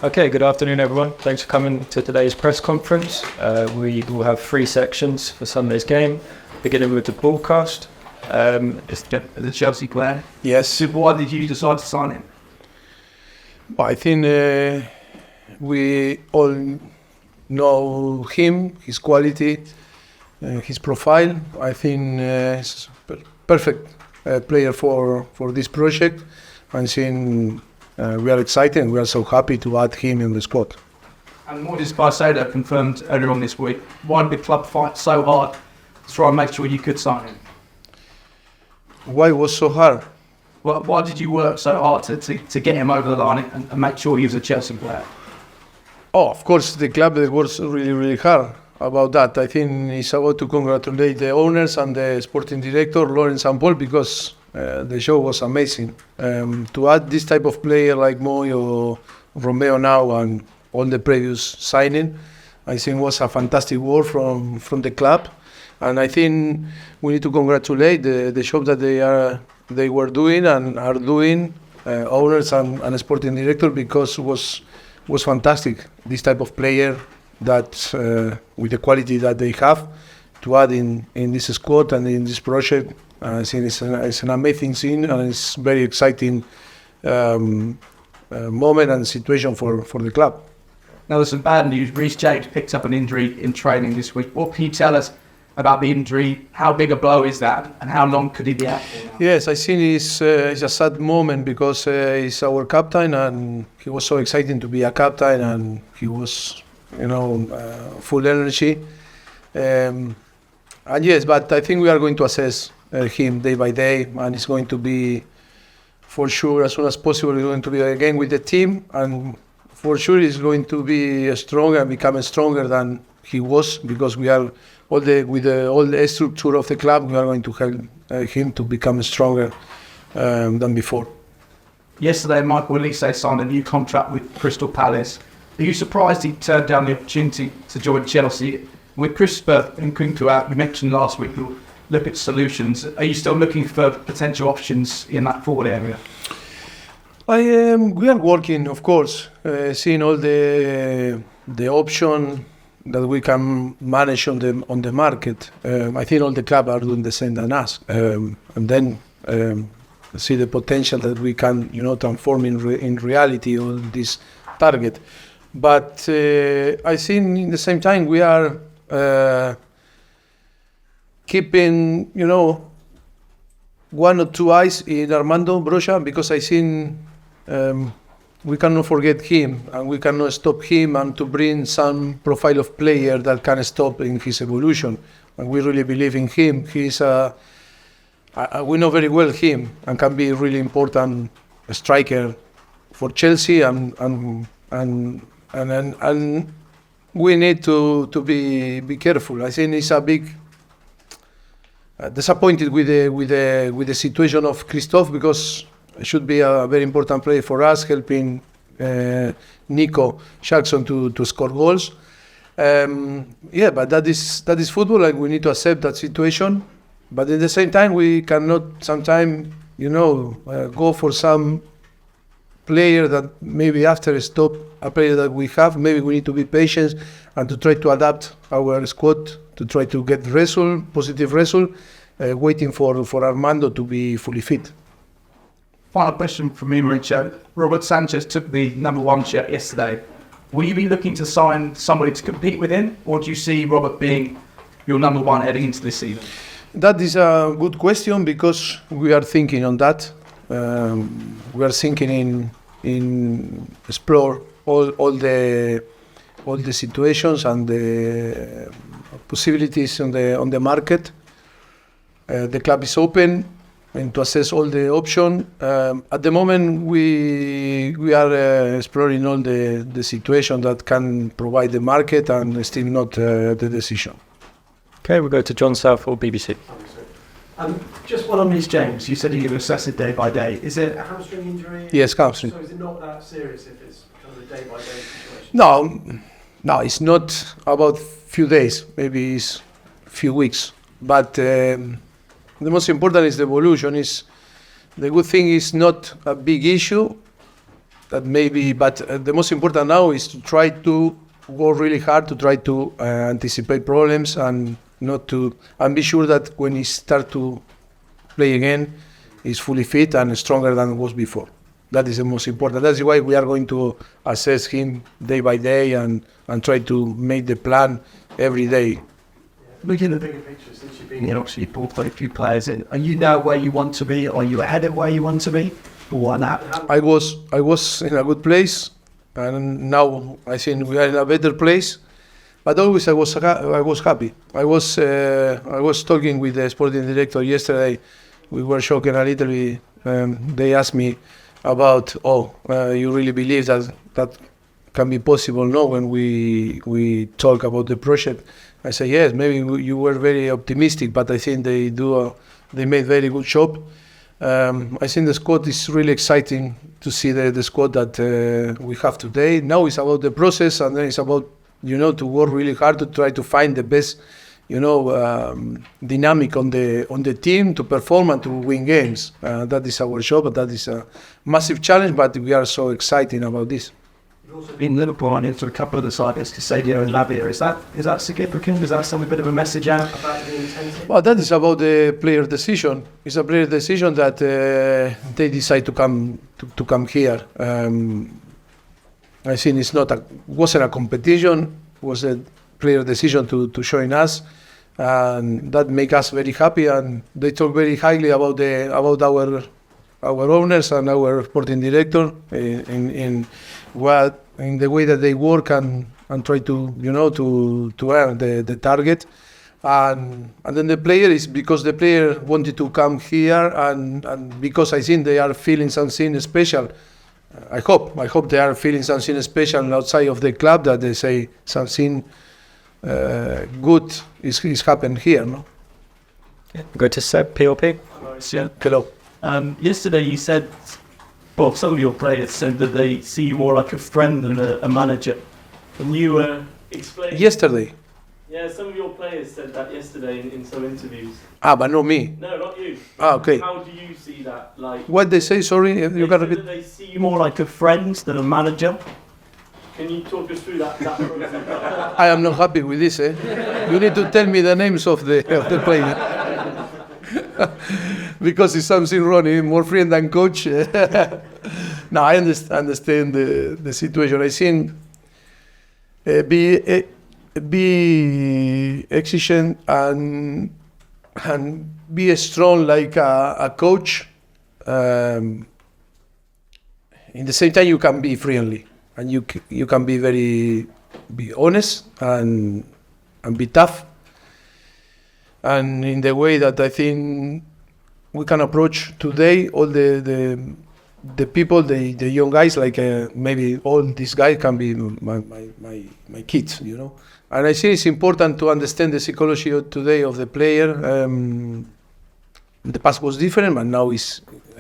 Okay, good afternoon everyone. Thanks for coming to today's press conference. We will have 3 sections for Sunday's game, beginning with the broadcast. The Chelsea player. Yes. So why did you decide to sign him? Well, I think we all know him, his quality, his profile. I think he's a perfect player for this project. I think we are excited and we are so happy to add him in the squad. And what is Caicedo confirmed earlier on this week? Why did the club fight so hard to try and make sure you could sign him? Why it was so hard? Well, why did you work so hard to get him over the line and make sure he was a Chelsea player? Oh, of course, the club works really, really hard about that. I think it's about to congratulate the owners and the sporting director, Lawrence and Paul, because the show was amazing. To add this type of player like Mo or Romeo now and all the previous signing, I think was a fantastic work from the club. And I think we need to congratulate the job that they were doing and are doing, owners and sporting director, because it was fantastic. This type of player that with the quality that they have to add in this squad and in this project, I think it's an amazing scene and it's very exciting moment and situation for the club. Now there's some bad news. Reece James picked up an injury in training this week. What can you tell us about the injury? How big a blow is that, and how long could he be out for now? Yes, I think it's a sad moment because he's our captain and he was so exciting to be a captain and he was, full energy. And yes, but I think we are going to assess him day by day, and it's going to be, for sure, as soon as possible, he's going to be again with the team, and for sure he's going to be stronger and become stronger than he was, because we are with all the structure of the club, we are going to help him to become stronger than before. Yesterday, Michael Olise signed a new contract with Crystal Palace. Are you surprised he turned down the opportunity to join Chelsea? With Chris and Kunku out, you mentioned last week you'll look at solutions. Are you still looking for potential options in that forward area? We are working, of course, seeing all the option that we can manage on the market. I think all the clubs are doing the same than us, and then see the potential that we can, transform in reality on this target. But I think in the same time we are keeping, one or two eyes in Armando Broja, because I think we cannot forget him and we cannot stop him, and to bring some profile of player that can stop in his evolution. And we really believe in him. He's we know very well him and can be really important striker for Chelsea, and we need to be careful. I think it's a big disappointed with the situation of Christophe, because it should be a very important player for us, helping Nico Jackson to score goals. But that is football, and we need to accept that situation. But at the same time, we cannot sometimes, go for some player that maybe after stop a player that we have. Maybe we need to be patient and to try to adapt our squad to try to get positive result, waiting for Armando to be fully fit. Final question from me, Mauricio. Robert Sanchez took the number 1 shirt yesterday. Will you be looking to sign somebody to compete with him, or do you see Robert being your number 1 heading into this season? That is a good question, because we are thinking on that. We are thinking in explore all the situations and the possibilities on the market. The club is open and to assess all the options. At the moment, we are exploring all the situation that can provide the market, and still not the decision. Okay, we'll go to John Southall, BBC. Just one on Reece James. You said you would assess it day by day. Is it A hamstring injury? Yes, hamstring. So is it not that serious if it's kind of a day by day situation? No, it's not about few days. Maybe it's few weeks. But the most important is the evolution. Is the good thing is not a big issue, that maybe, but the most important now is to try to work really hard to try to anticipate problems and not to, and be sure that when he start to play again, he's fully fit and stronger than was before. That is the most important. That's why we are going to assess him day by day and try to make the plan every day. Looking at the bigger picture, since you've been here, obviously you've brought quite a few players in. Are you now where you want to be? Are you ahead of where you want to be? Or what now? I was in a good place, and now I think we are in a better place. But always I was happy. I was talking with the sporting director yesterday. We were joking a little bit. They asked me about, you really believe that can be possible? No, when we talk about the project, I say yes. Maybe you were very optimistic, but I think they made very good job. I think the squad is really exciting to see the squad that we have today. Now it's about the process, and then it's about to work really hard to try to find the best dynamic on the team to perform and to win games. That is our job, but that is a massive challenge. But we are so excited about this. You've also been Liverpool and into a couple of the sides, Caicedo and Lavia. Is that significant? Does that send a bit of a message out about the intensity? Well, that is about the player decision. It's a player decision that they decide to come here. I think wasn't a competition. It was a player decision to join us, and that make us very happy. And they talk very highly about our owners and our sporting director in the way that they work and try to earn the target. And then the player is because the player wanted to come here and because I think they are feeling something special. I hope they are feeling something special outside of the club, that they say something good is happened here. No? Go to Seb, PLP. Yeah. Hello. Yesterday you said, well, some of your players said that they see you more like a friend than a manager. Can you explain? Yesterday. Yeah, some of your players said that yesterday in some interviews. But not me. No, not you. Okay. How do you see that? Like, What they say? Sorry, they you got said a that bit. they see you more like a friend than a manager. Can you talk us through that process? I am not happy with this. You need to tell me the names of the player. Because it's something wrong. He's more friend than coach. No, I understand the situation. I think be exigent and be strong like a coach. In the same time, you can be friendly and you can be honest and be tough. And in the way that I think we can approach today all the people, the young guys, like maybe all these guys can be my kids, And I think it's important to understand the psychology of today of the player. The past was different, but now I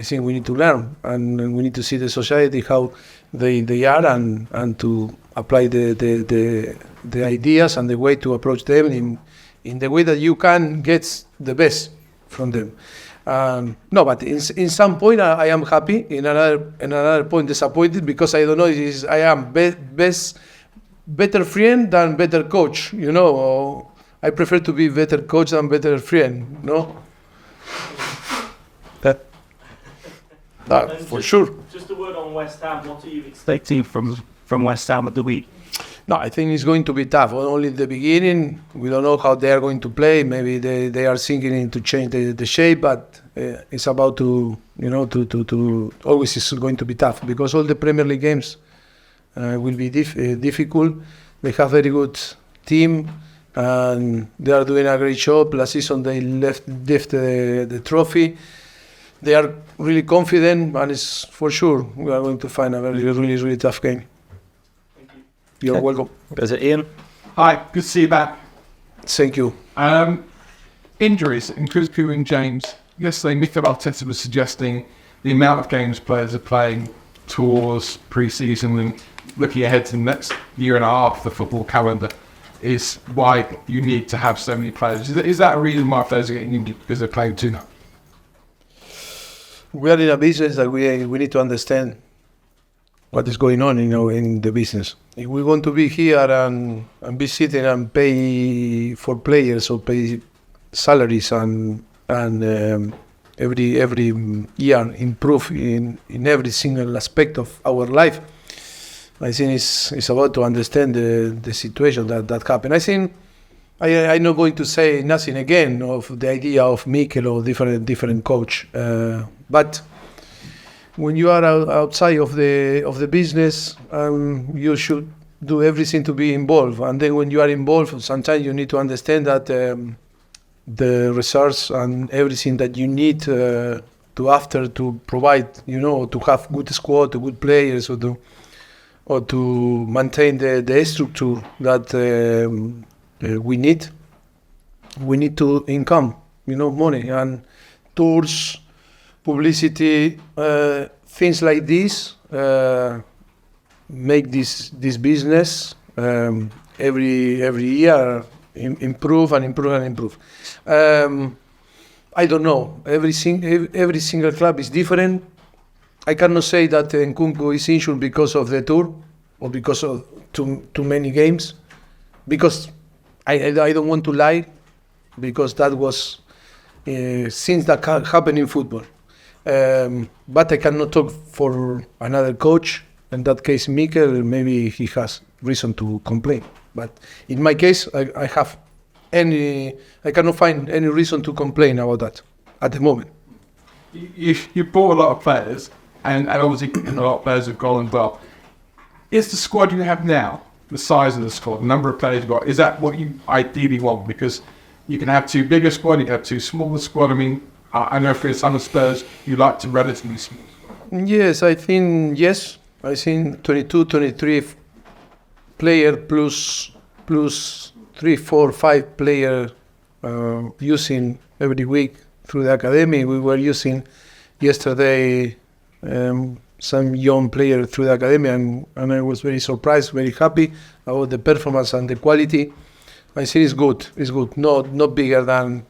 think we need to learn and we need to see the society how they are and to apply the ideas and the way to approach them in the way that you can get the best from them. No, but in some point I am happy. In another point, disappointed because I don't know. I am better friend than better coach. I prefer to be better coach than better friend. No. For sure. Just a word on West Ham. What are you expecting from West Ham at the week? No, I think it's going to be tough. Only the beginning. We don't know how they are going to play. Maybe they are thinking to change the shape, but it's about to always is going to be tough because all the Premier League games will be difficult. They have very good team and they are doing a great job. Last season they left the trophy. They are really confident, and it's for sure we are going to find a really tough game. You're welcome. Is it Ian? Hi, good to see you back. Thank you. Injuries, including James. Yesterday, Mikel Arteta was suggesting the amount of games players are playing towards pre-season and looking ahead to the next year and a half, the football calendar. is why you need to have so many players. Is that a reason why players are getting injured because they're playing too much? We are in a business that we need to understand what is going on, in the business. If we want to be here and be sitting and pay for players or pay salaries and every year improve in every single aspect of our life, I think it's about to understand the situation that happened. I think I'm not going to say nothing again of the idea of Mikel or different coach, but when you are outside of the business, you should do everything to be involved. And then when you are involved, sometimes you need to understand that the resource and everything that you need to provide, to have good squad, good players, or to maintain the structure that we need. We need to income, money and tours, publicity, things like this. Make this business every year improve and improve and improve. I don't know. Every single club is different. I cannot say that Nkunku is injured because of the tour or because of too many games, because I don't want to lie, because that was things that happen in football. But I cannot talk for another coach. In that case, Mikel, maybe he has reason to complain. But in my case, I cannot find any reason to complain about that at the moment. You bought a lot of players, and obviously a lot of players have gone well. Is the squad you have now, the size of the squad, the number of players you've got, is that what you ideally want? Because you can have two bigger squad, you can have two smaller squad. I mean, I know for some of Spurs, you like to relatively small. Yes, I think 22, 23 player plus 3, 4, 5 player using every week through the academy. We were using yesterday some young player through the academy, and I was very surprised, very happy about the performance and the quality. I think it's good. It's good. Not bigger than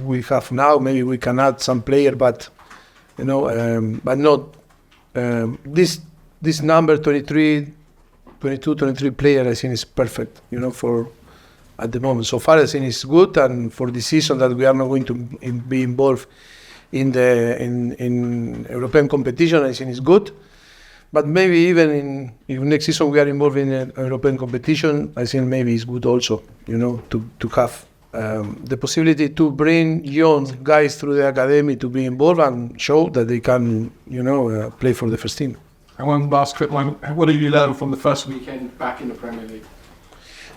we have now. Maybe we can add some player, but but not this number 22, 23 player. I think is perfect. For at the moment. So far, I think it's good, and for the season that we are not going to be involved in European competition, I think it's good. But maybe even if next season we are involved in a European competition, I think maybe it's good also, to have the possibility to bring young guys through the academy to be involved and show that they can, play for the first team. And one last quick one. What did you learn from the first weekend back in the Premier League?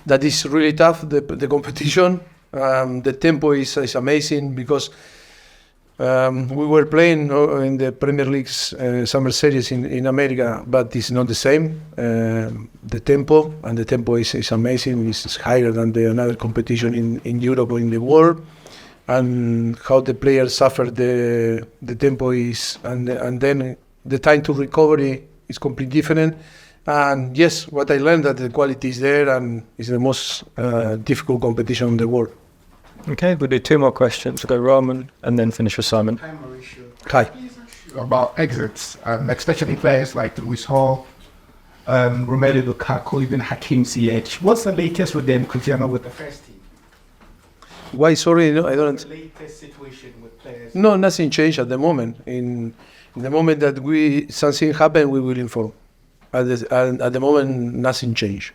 That is really tough, the competition. The tempo is amazing, because we were playing in the Premier League's summer series in America, but it's not the same. The tempo is amazing. It's higher than another competition in Europe or in the world. And how the players suffer the tempo is, and then the time to recovery is completely different. And yes, what I learned that the quality is there, and it's the most difficult competition in the world. Okay, we'll do 2 more questions. We'll go Roman and then finish with Simon. Hi, Mauricio. Hi. About exits, especially players like Luis Hall, Romeo Lukaku, even Hakim Ziyech. What's the latest with them, Cristiano, with the first team? Why? Sorry, no, I don't. The latest situation with players. No, nothing changed at the moment. In the moment that something happen, we will inform. At the moment, nothing changed.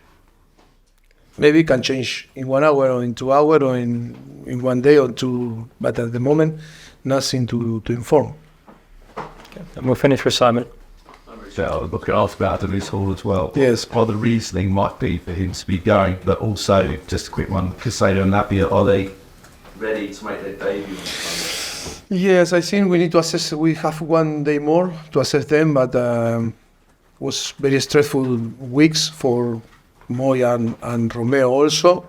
Maybe it can change in 1 hour or in 2 hours or in 1 day or 2, but at the moment, nothing to inform. Okay. And we'll finish with Simon. So I was looking ask about Luis Hall as well. Yes. What the reasoning might be for him to be going, but also, just a quick one, Caicedo and Lavia, are they ready to make their debut? Yes, I think we need to assess. We have 1 day more to assess them, but was very stressful weeks for Moy and Romeo also.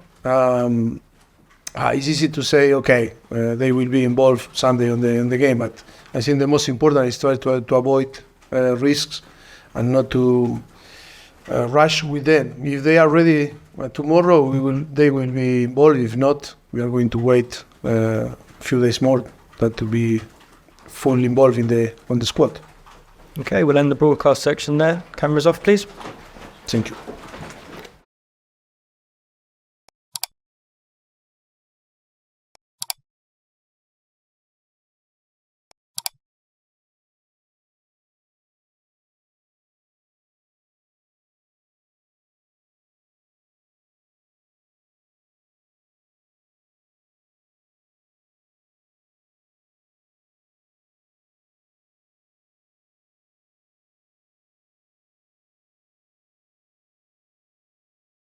It's easy to say, okay, they will be involved Sunday on the game, but I think the most important is try to avoid risks and not to rush with them. If they are ready tomorrow, they will be involved. If not, we are going to wait a few days more to be fully involved on the squad. Okay, we'll end the broadcast section there. Cameras off, please. Thank you.